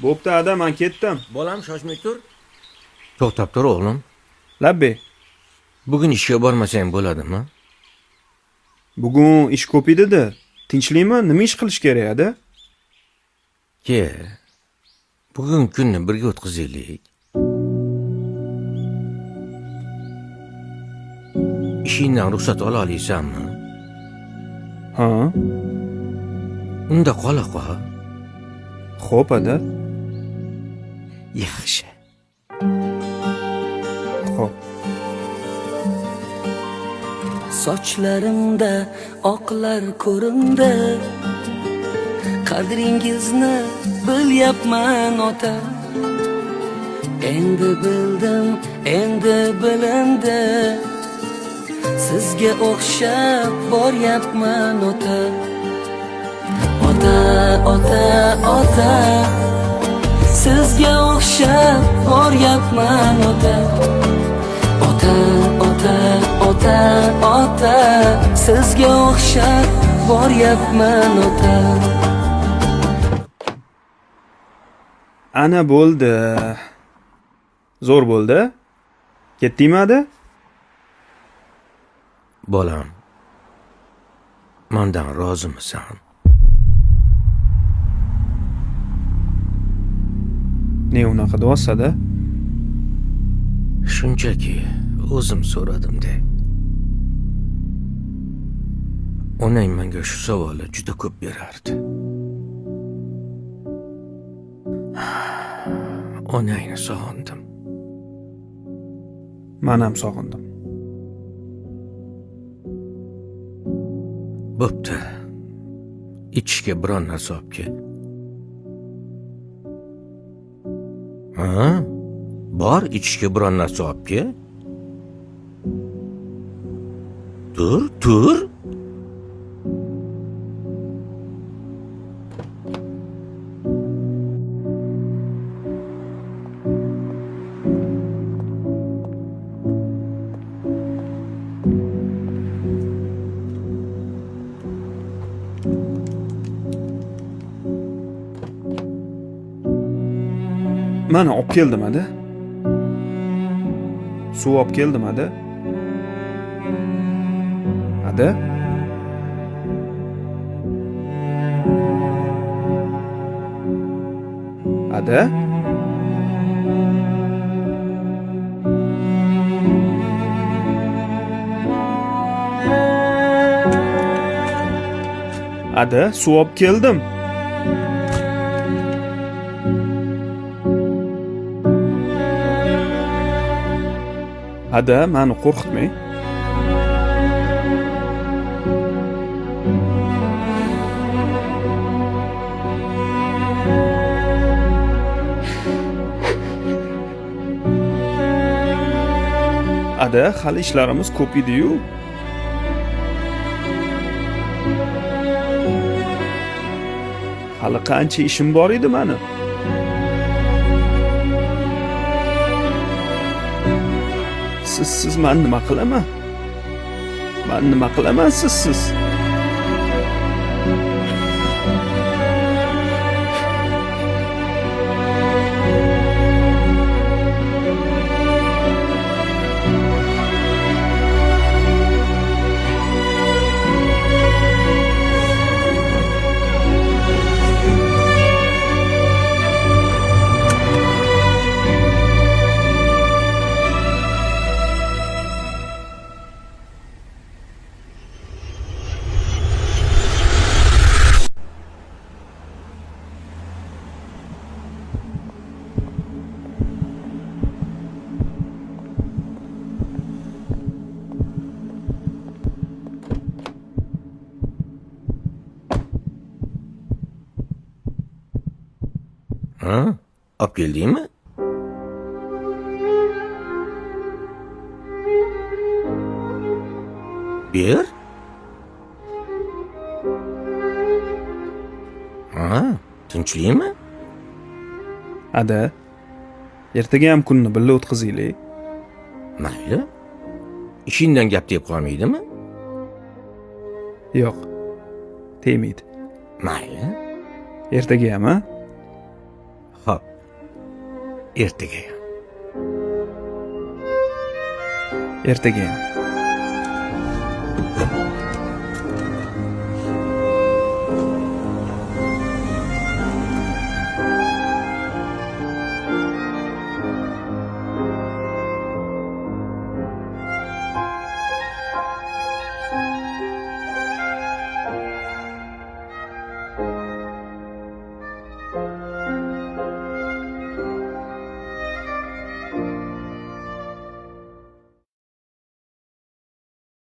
Bo'pti, ada, men ketdim. Bolam shoshmay tur. To'xtab tur o'g'lim. Labbi, Bugun ishga bormasang bo'ladimi? bugun ish ko'p edi-da. Tinchlikmi? Nima ish qilish kerak ada? Ke. Bugun kunni birga o'tkazaylik. Ishingdan ruxsat ola olasanmi? Ha? Unda qola qol. Xo'p, ada. Yaxshi. Xo'p. Sochlarimda oqlar ko'rindi. Qadringizni bilyapman ota. Endi bildim, endi bilindi. Sizga o'xshab boryapman ota. Ota, ota, ota. Sizga o'xshab boryapman ota. Ota, ota, ota, ota. Sizga o'xshab boryapman ota. Ana bo'ldi. Zo'r bo'ldi. Ketdingmi ada? Bolam. Mendan rozimisan? Ne unaqa deyapsiz-da? Shunchaki o'zim so'radim-da. Onang menga shu savolni juda ko'p berardi. Onangni sog'indim. Men ham sog'indim. Bo'pti. Ichishga biron narsa olib kel. Ha? Bor, ichishga biron narsa olib kel. Tur. Mana olib keldim ada. Suv olib keldim ada. Ada? Ada? Ada, suv olib keldim. Ada, meni qo'rqitmang. Ada, hali ishlarimiz ko'p edi-yu. Hali qancha ishim bor edi meni. Siz men nima qilaman? Men nima qilaman siz? Ha? Olib keldingmi? Ber. Ha, tinchlikmi? Ada, ertaga ham kunni birga o'tkazaylik. Mayli. Ishingdan gap deb qolmaydimi? Yo'q. Tegmaydi. Mayli. Ertaga ham, ha? Xo'p. ertaga. Ertaga.